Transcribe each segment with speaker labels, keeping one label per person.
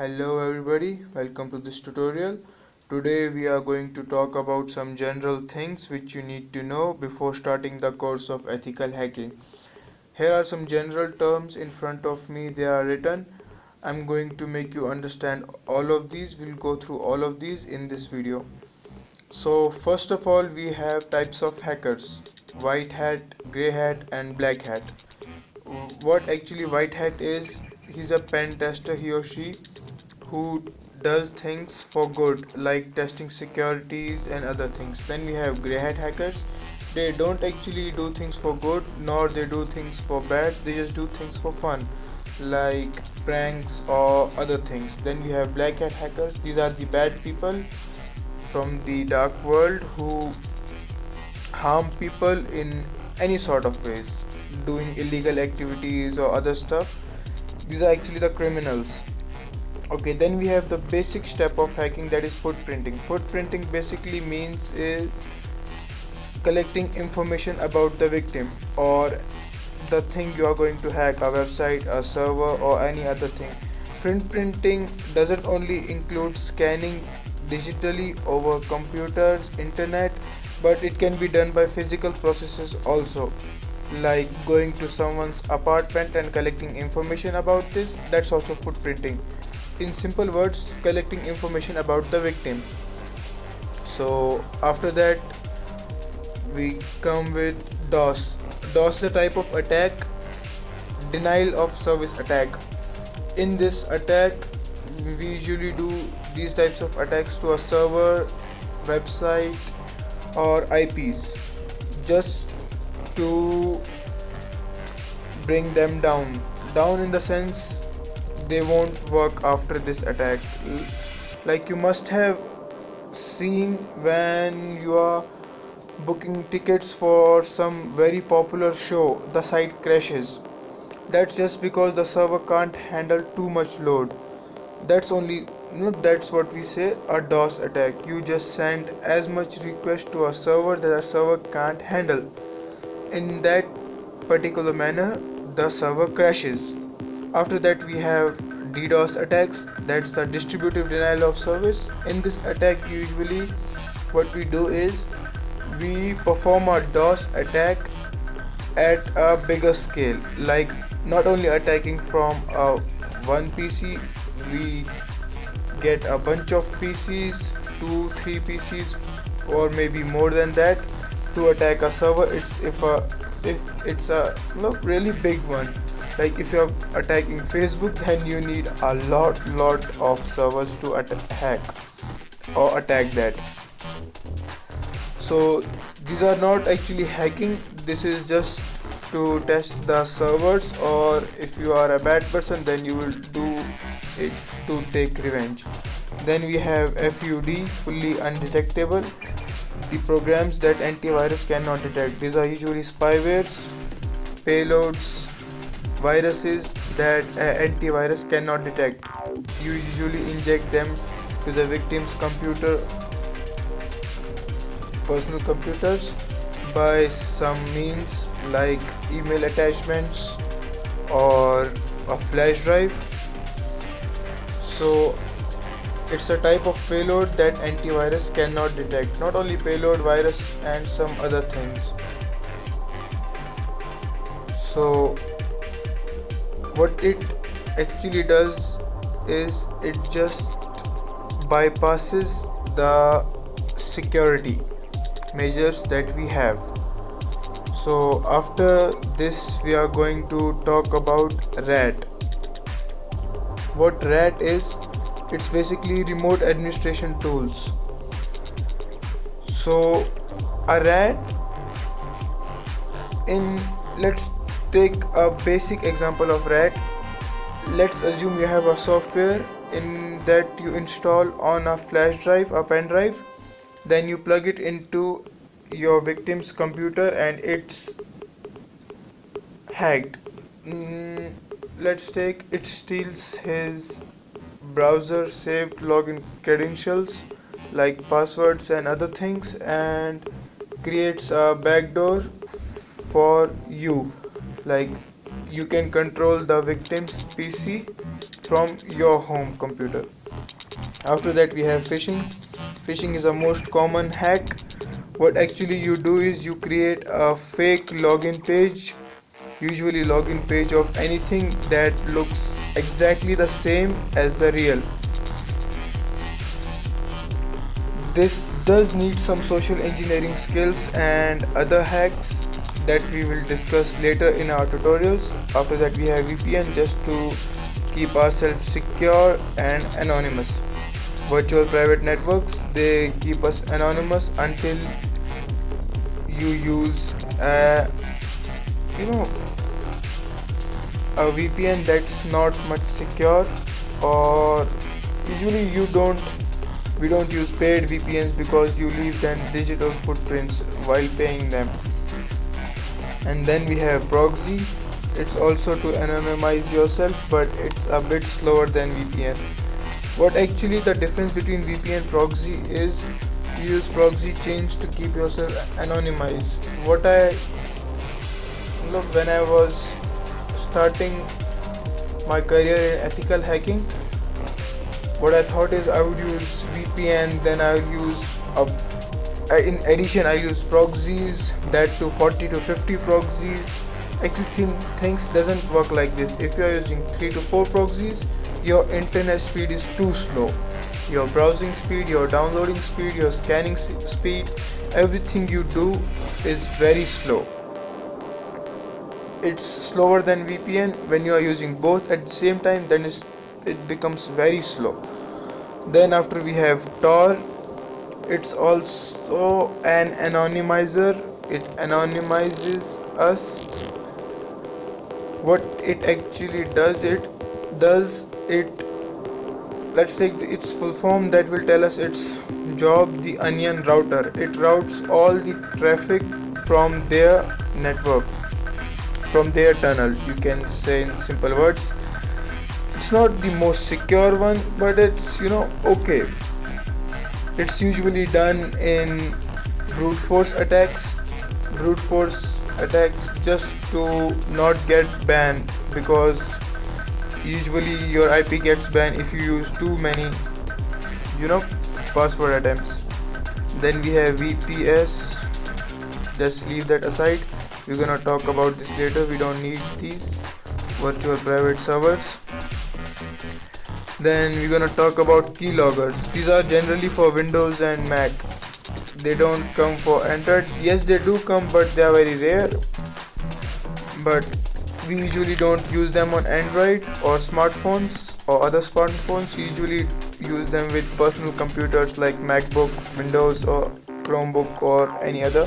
Speaker 1: Hello everybody, welcome to this tutorial. Today we are going to talk about some general things which you need to know before starting the course of ethical hacking. Here are some general terms in front of me, they are written. I'm going to make you understand all of these. We'll go through all of these in this video. So first of all, we have types of hackers: white hat, grey hat and black hat. What actually white hat is, he's a pen tester, he or she, who does things for good like testing securities and other things. Then we have grey hat hackers. They don't actually do things for good nor they do things for bad, they just do things for fun like pranks or other things. Then we have black hat hackers. These are the bad people from the dark world who harm people in any sort of ways, doing illegal activities or other stuff. These are actually the criminals. Okay, then we have the basic step of hacking, that is footprinting. Footprinting basically means is collecting information about the victim or the thing you are going to hack, a website, a server or any other thing. Footprinting doesn't only include scanning digitally over computers, internet, but it can be done by physical processes also, like going to someone's apartment and collecting information about this. That's also footprinting. In simple words, collecting information about the victim. So after that we come with DOS. DOS is a type of attack, denial of service attack. In this attack we usually do these types of attacks to a server, website or IPs just to bring them down in the sense they won't work after this attack. Like you must have seen when you are booking tickets for some very popular show, the site crashes. That's just because the server can't handle too much load. That's only, that's what we say a DOS attack. You just send as much request to a server that a server can't handle. In that particular manner the server crashes. After that we have DDoS attacks, that's the distributive denial of service. In this attack usually what we do is we perform a DOS attack at a bigger scale, like not only attacking from one PC, we get a bunch of PCs, 2-3 PCs or maybe more than that to attack a server. If it's a really big one, like if you're attacking Facebook, then you need a lot of servers to hack or attack that. So these are not actually hacking, this is just to test the servers, or if you are a bad person then you will do it to take revenge. Then we have FUD, fully undetectable, the programs that antivirus cannot detect. These are usually spywares, payloads, viruses that antivirus cannot detect. You usually inject them to the victim's personal computers by some means like email attachments or a flash drive. So it's a type of payload that antivirus cannot detect. Not only payload, virus and some other things. So what it actually does is it just bypasses the security measures that we have. So after this we are going to talk about RAT. What RAT is, it's basically remote administration tools. So a RAT, let's take a basic example of RAT. Let's assume you have a software in that you install on a flash drive, a pen drive, then you plug it into your victim's computer and it's hacked. Let's take it steals his browser saved login credentials like passwords and other things and creates a backdoor for you, like you can control the victim's PC from your home computer. After that we have phishing. Phishing is the most common hack. What actually you do is you create a fake login page, usually login page of anything that looks exactly the same as the real. This does need some social engineering skills and other hacks that we will discuss later in our tutorials. After that we have VPN, just to keep ourselves secure and anonymous. Virtual private networks, they keep us anonymous until you use a VPN that's not much secure, or usually we don't use paid VPNs because you leave them digital footprints while paying them. And then we have proxy. It's also to anonymize yourself, but it's a bit slower than VPN. What actually the difference between VPN and proxy is, you use proxy chains to keep yourself anonymized. When I was starting my career in ethical hacking, what I thought is I would use VPN, then I will use in addition I use proxies, that to 40 to 50 proxies. Actually things doesn't work like this. If you are using 3 to 4 proxies, your internet speed is too slow. Your browsing speed, your downloading speed, your scanning speed, everything you do is very slow. It's slower than VPN. When you are using both at the same time, then it becomes very slow. Then after we have Tor. It's also an anonymizer. It anonymizes us. What it actually does, let's take its full form, that will tell us its job, the onion router. It routes all the traffic from their network, from their tunnel, you can say in simple words. It's not the most secure one, but it's okay. It's usually done in brute force attacks just to not get banned, because usually your IP gets banned if you use too many password attempts. Then we have VPS. Just leave that aside, we're gonna talk about this later. We don't need these virtual private servers. Then we're gonna talk about keyloggers. These are generally for Windows and Mac. They don't come for Android. Yes, they do come, but they are very rare. But we usually don't use them on Android or smartphones or other smartphones. We usually use them with personal computers like MacBook, Windows or Chromebook or any other.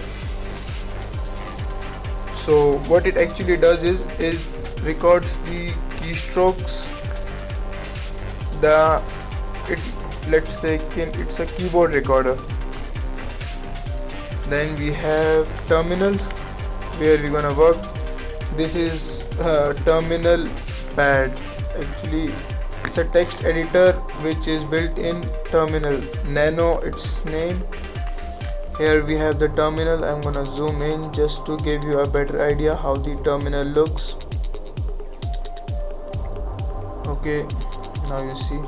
Speaker 1: So what it actually does is it records the keystrokes. Let's say it's a keyboard recorder. Then we have terminal, where we're gonna work. This is a terminal pad. Actually it's a text editor which is built in terminal. Nano, its name. Here we have the terminal. I'm gonna zoom in just to give you a better idea how the terminal looks. Okay, now you see.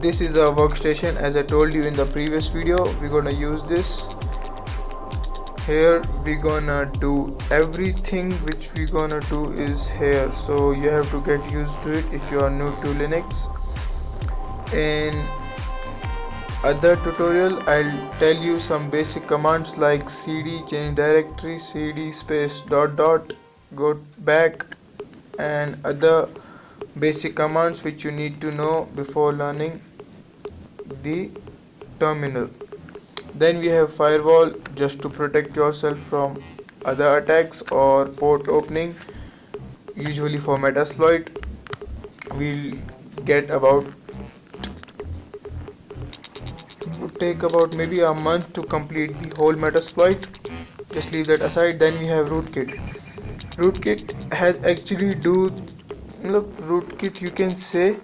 Speaker 1: This is a workstation. As I told you in the previous video, we're gonna use this. Here we're gonna do everything which we're gonna do is here, so you have to get used to it if you are new to Linux. In other tutorial I'll tell you some basic commands like cd, change directory, cd space ... go back, and other basic commands which you need to know before learning the terminal. Then we have firewall, just to protect yourself from other attacks, or port opening, usually for Metasploit. We'll get about, it would take about maybe a month to complete the whole Metasploit. Just leave that aside. Then we have rootkit. Rootkit has actually rootkit, you can say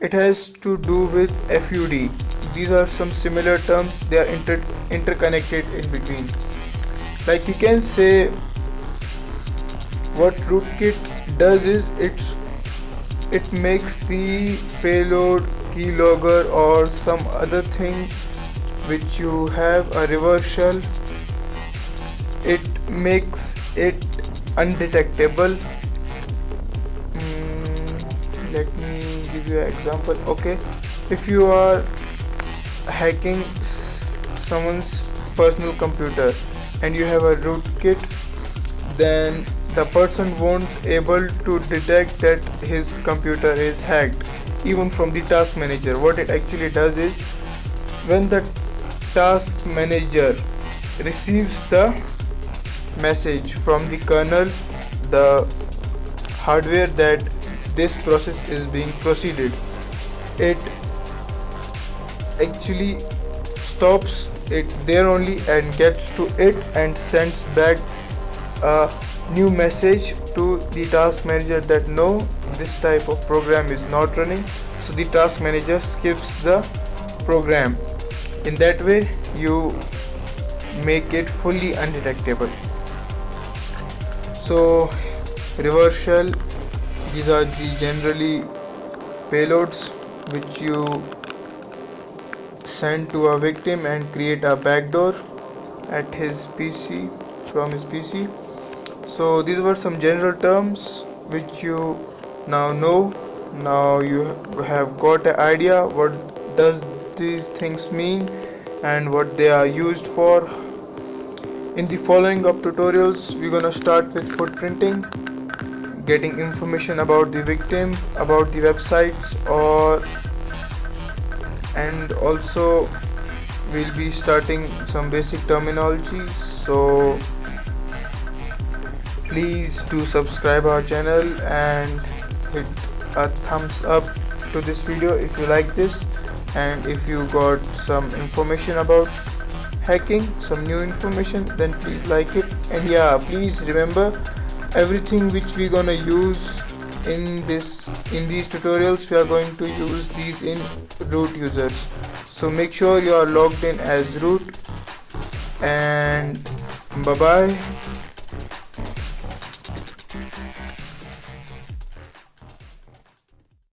Speaker 1: it has to do with FUD. These are some similar terms, they are interconnected in between. Like you can say what rootkit does is it makes the payload, keylogger or some other thing which you have a reverse shell, it makes it undetectable. Let me give you an example. Okay, if you are hacking someone's personal computer and you have a rootkit, then the person won't able to detect that his computer is hacked even from the task manager. What it actually does is, when the task manager receives the message from the kernel, the hardware, that this process is being proceeded, it actually stops it there only and gets to it and sends back a new message to the task manager that no, this type of program is not running. So the task manager skips the program. In that way you make it fully undetectable. So reverse shell, these are the generally payloads which you send to a victim and create a backdoor at his PC, from his PC. So these were some general terms which you now know. Now you have got an idea what does these things mean and what they are used for. In the following up tutorials, we're gonna start with footprinting, getting information about the victim, about the websites, and also we'll be starting some basic terminologies. So please do subscribe our channel and hit a thumbs up to this video if you like this, and if you got some information about hacking, some new information, then please like it. And yeah, please remember, everything which we're gonna use in these tutorials, we are going to use these in root users. So make sure you are logged in as root, and bye bye.